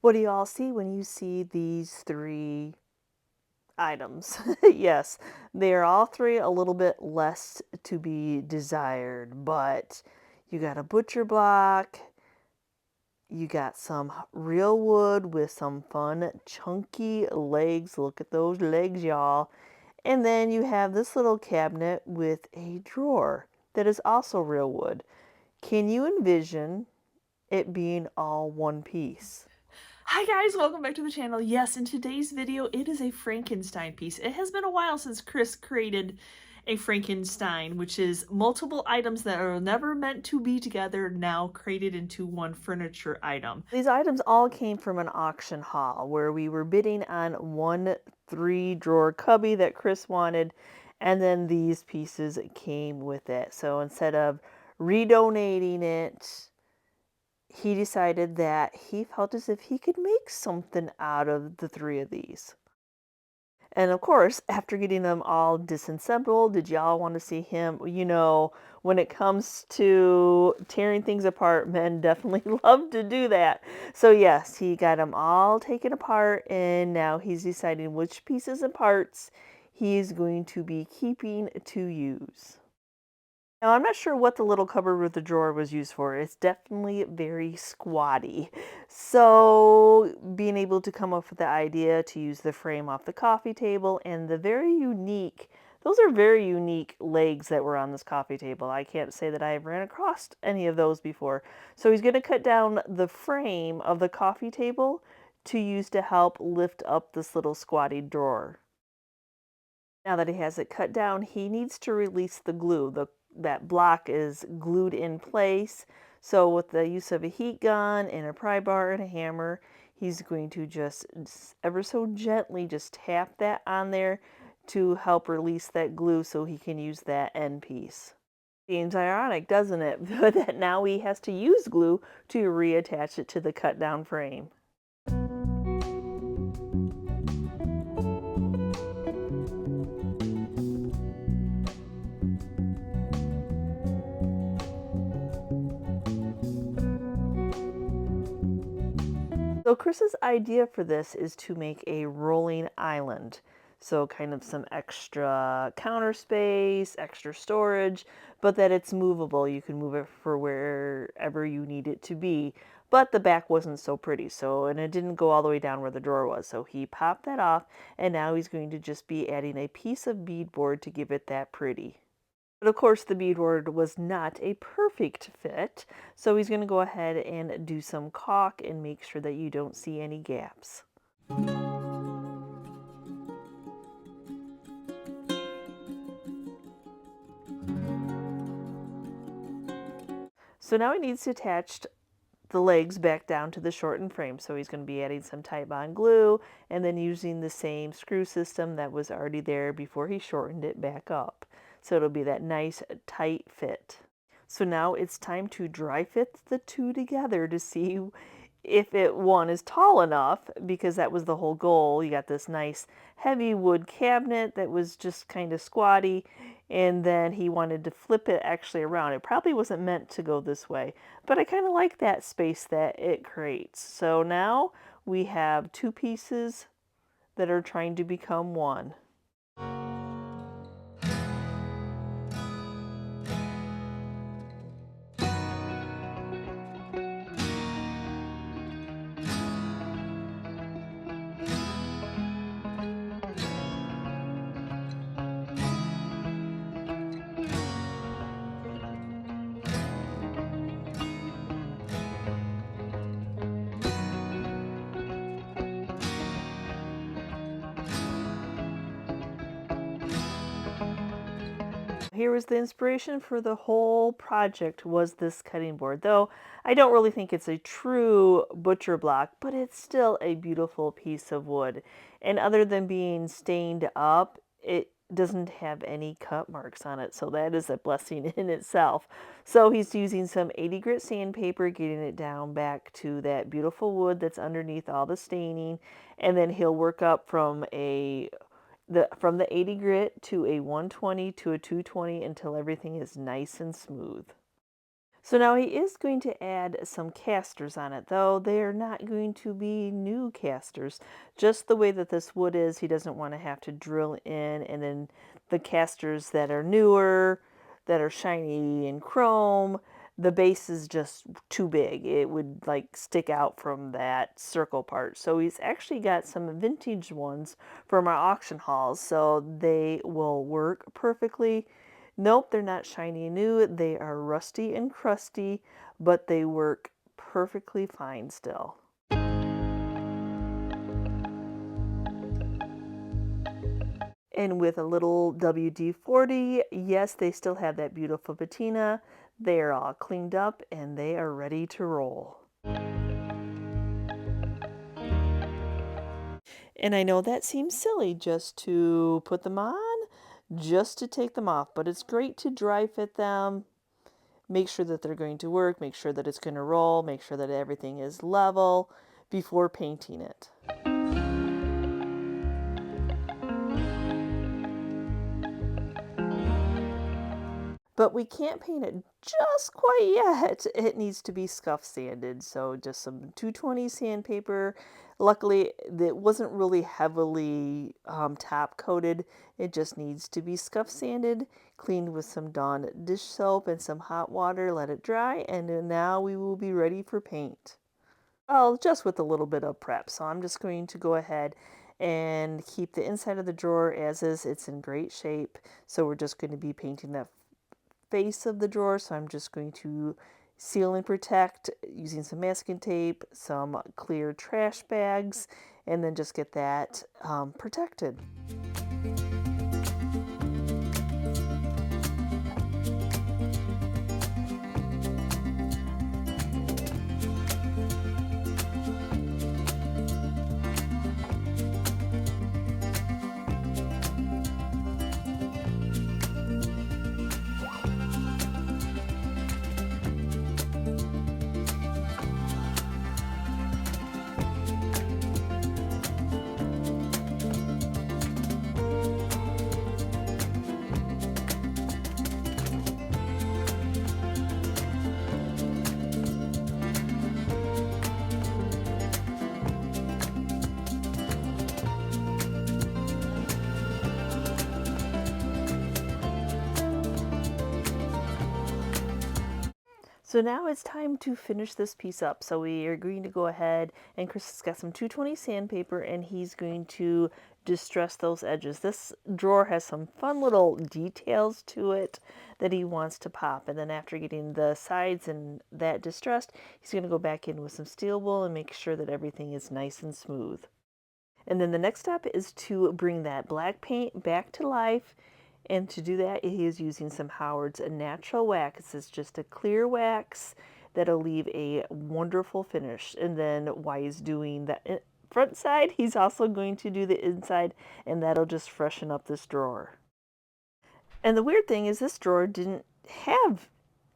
What do you all see when you see these three items? Yes, they are all three a little bit less to be desired, but you got a butcher block, you got some real wood with some fun chunky legs. Look at those legs, y'all. And then you have this little cabinet with a drawer that is also real wood. Can you envision it being all one piece? Hi guys, welcome back to the channel. Yes, in today's video, it is a Frankenstein piece. It has been a while since Chris created a Frankenstein, which is multiple items that are never meant to be together, now created into one furniture item. These items all came from an auction haul where we were bidding on one 3-drawer cubby that Chris wanted, and then these pieces came with it. So instead of redonating it, he decided that he felt as if he could make something out of the three of these. And of course, after getting them all disassembled, did y'all want to see him? When it comes to tearing things apart, men definitely love to do that. So yes, he got them all taken apart, and now he's deciding which pieces and parts he's going to be keeping to use. Now, I'm not sure what the little cupboard with the drawer was used for. It's definitely very squatty. So, being able to come up with the idea to use the frame off the coffee table and those are very unique legs that were on this coffee table. I can't say that I've ran across any of those before. So, he's going to cut down the frame of the coffee table to use to help lift up this little squatty drawer. Now that he has it cut down, he needs to release the glue. That block is glued in place. So with the use of a heat gun and a pry bar and a hammer, he's going to just ever so gently just tap that on there to help release that glue so he can use that end piece. Seems ironic, doesn't it? That now he has to use glue to reattach it to the cut down frame. So Chris's idea for this is to make a rolling island. So kind of some extra counter space, extra storage, but that it's movable. You can move it for wherever you need it to be. But the back wasn't so pretty, and it didn't go all the way down where the drawer was. So he popped that off, and now he's going to just be adding a piece of beadboard to give it that pretty. But of course, the beadboard was not a perfect fit, so he's going to go ahead and do some caulk and make sure that you don't see any gaps. So now he needs to attach the legs back down to the shortened frame. So he's going to be adding some Titebond glue and then using the same screw system that was already there before he shortened it back up. So it'll be that nice tight fit. So now it's time to dry fit the two together to see if one is tall enough, because that was the whole goal. You got this nice heavy wood cabinet that was just kind of squatty, and then he wanted to flip it actually around. It probably wasn't meant to go this way, but I kind of like that space that it creates. So now we have two pieces that are trying to become one. Here was the inspiration for the whole project, was this cutting board. Though I don't really think it's a true butcher block, but it's still a beautiful piece of wood. And other than being stained up, it doesn't have any cut marks on it, so that is a blessing in itself. So he's using some 80 grit sandpaper, getting it down back to that beautiful wood that's underneath all the staining, and then he'll work up from the 80 grit to a 120 to a 220 until everything is nice and smooth. So now he is going to add some casters on it, though they are not going to be new casters. Just the way that this wood is, he doesn't want to have to drill in, and then the casters that are newer, that are shiny and chrome, the base is just too big. It would like stick out from that circle part. So he's actually got some vintage ones from our auction hauls, so they will work perfectly. Nope, they're not shiny and new. They are rusty and crusty, but they work perfectly fine still. And with a little WD-40, yes, they still have that beautiful patina. They are all cleaned up and they are ready to roll. And I know that seems silly just to put them on, just to take them off, but it's great to dry fit them. Make sure that they're going to work, make sure that it's going to roll, make sure that everything is level before painting it. But we can't paint it just quite yet. It needs to be scuff sanded, so just some 220 sandpaper. Luckily, it wasn't really heavily top coated. It just needs to be scuff sanded, cleaned with some Dawn dish soap and some hot water, let it dry, and now we will be ready for paint. Well, just with a little bit of prep. So I'm just going to go ahead and keep the inside of the drawer as is. It's in great shape. So we're just going to be painting that face of the drawer, so I'm just going to seal and protect using some masking tape, some clear trash bags, and then just get that protected. So now it's time to finish this piece up. So we are going to go ahead, and Chris has got some 220 sandpaper, and he's going to distress those edges. This drawer has some fun little details to it that he wants to pop. And then after getting the sides and that distressed, he's going to go back in with some steel wool and make sure that everything is nice and smooth. And then the next step is to bring that black paint back to life. And to do that, he is using some Howard's natural wax. It's just a clear wax that'll leave a wonderful finish. And then while he's doing the front side, he's also going to do the inside, and that'll just freshen up this drawer. And the weird thing is this drawer didn't have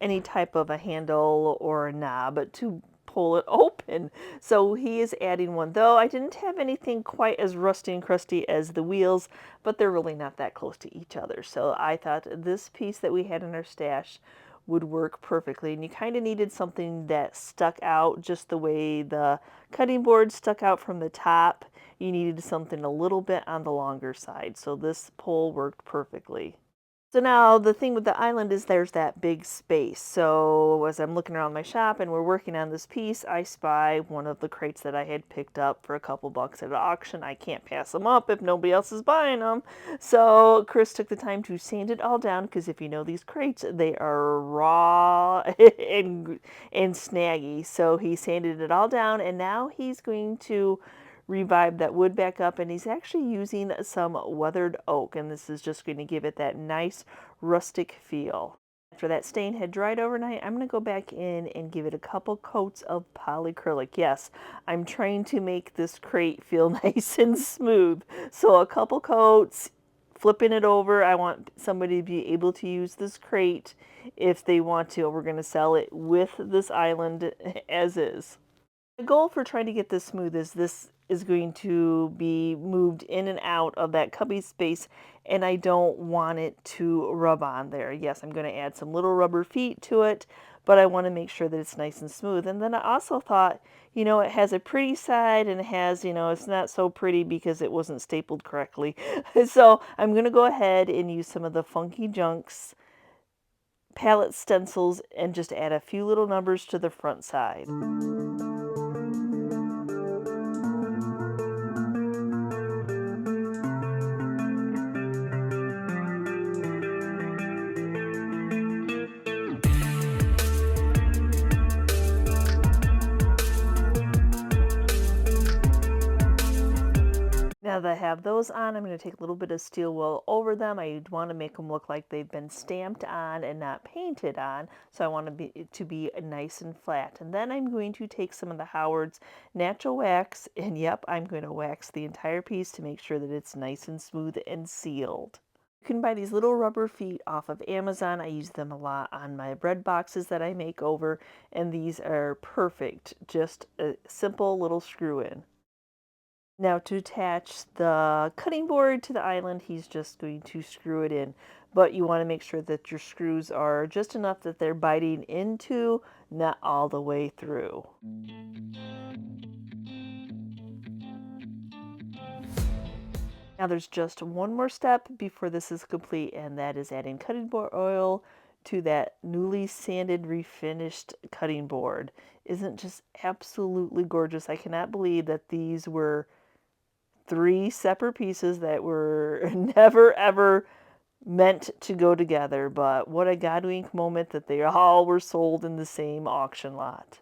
any type of a handle or a knob to pull it open. So he is adding one, though I didn't have anything quite as rusty and crusty as the wheels, but they're really not that close to each other. So I thought this piece that we had in our stash would work perfectly. And you kind of needed something that stuck out just the way the cutting board stuck out from the top. You needed something a little bit on the longer side. So this pole worked perfectly. So now the thing with the island is there's that big space. So as I'm looking around my shop and we're working on this piece, I spy one of the crates that I had picked up for a couple bucks at an auction. I can't pass them up if nobody else is buying them. So Chris took the time to sand it all down, because if you know these crates, they are raw and snaggy. So he sanded it all down, and now he's going to revive that wood back up, and he's actually using some weathered oak, and this is just going to give it that nice rustic feel. After that stain had dried overnight, I'm going to go back in and give it a couple coats of polycrylic. Yes, I'm trying to make this crate feel nice and smooth. So a couple coats, flipping it over. I want somebody to be able to use this crate if they want to. We're going to sell it with this island as is. The goal for trying to get this smooth is this is going to be moved in and out of that cubby space, and I don't want it to rub on there. Yes, I'm going to add some little rubber feet to it, but I want to make sure that it's nice and smooth. And then I also thought, you know, it has a pretty side and it has, you know, it's not so pretty because it wasn't stapled correctly. So I'm going to go ahead and use some of the Funky Junks palette stencils and just add a few little numbers to the front side. Now that I have those on, I'm going to take a little bit of steel wool over them. I want to make them look like they've been stamped on and not painted on. So I want it to be nice and flat. And then I'm going to take some of the Howard's natural wax, and yep, I'm going to wax the entire piece to make sure that it's nice and smooth and sealed. You can buy these little rubber feet off of Amazon. I use them a lot on my bread boxes that I make over, and these are perfect. Just a simple little screw in. Now to attach the cutting board to the island, he's just going to screw it in. But you want to make sure that your screws are just enough that they're biting into, not all the way through. Now there's just one more step before this is complete, and that is adding cutting board oil to that newly sanded, refinished cutting board. Isn't just absolutely gorgeous. I cannot believe that these were 3 separate pieces that were never ever meant to go together, but what a God-wink moment that they all were sold in the same auction lot.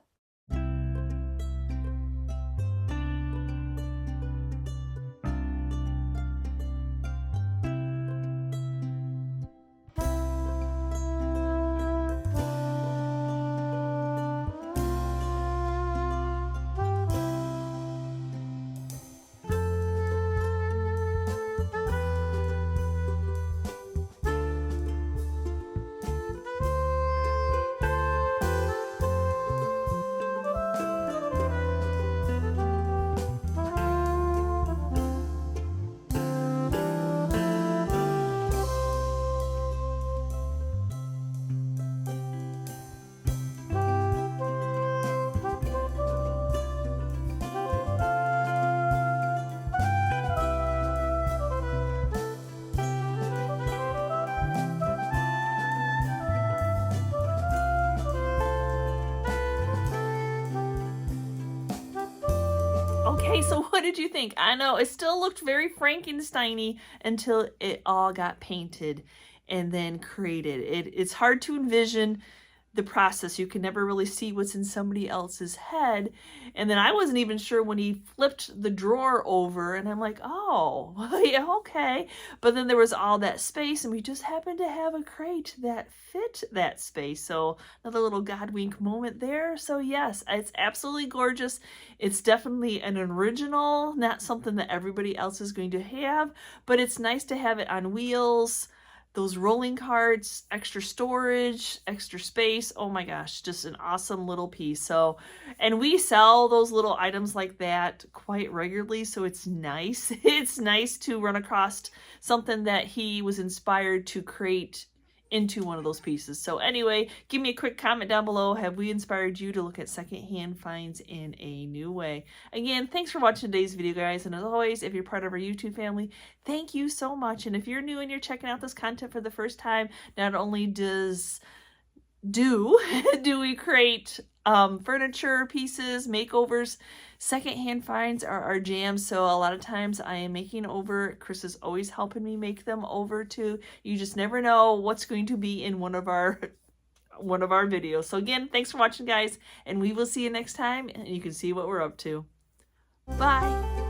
Okay, so what did you think? I know it still looked very Frankenstein-y until it all got painted and then created. It's hard to envision the process. You can never really see what's in somebody else's head. And then I wasn't even sure when he flipped the drawer over, and I'm like, oh, yeah, okay. But then there was all that space, and we just happened to have a crate that fit that space. So another little God wink moment there. So yes, it's absolutely gorgeous. It's definitely an original, not something that everybody else is going to have, but it's nice to have it on wheels. Those rolling carts, extra storage, extra space. Oh my gosh, just an awesome little piece. So, and we sell those little items like that quite regularly, so it's nice. It's nice to run across something that he was inspired to create into one of those pieces. So anyway, give me a quick comment down below. Have we inspired you to look at secondhand finds in a new way? Again, thanks for watching today's video, guys. And as always, if you're part of our YouTube family, thank you so much. And if you're new and you're checking out this content for the first time, not only do we create furniture pieces, makeovers, secondhand finds are our jam. So a lot of times I am making over. Chris is always helping me make them over too. You just never know what's going to be in one of our videos. So again, thanks for watching, guys, and we will see you next time, and you can see what we're up to. Bye.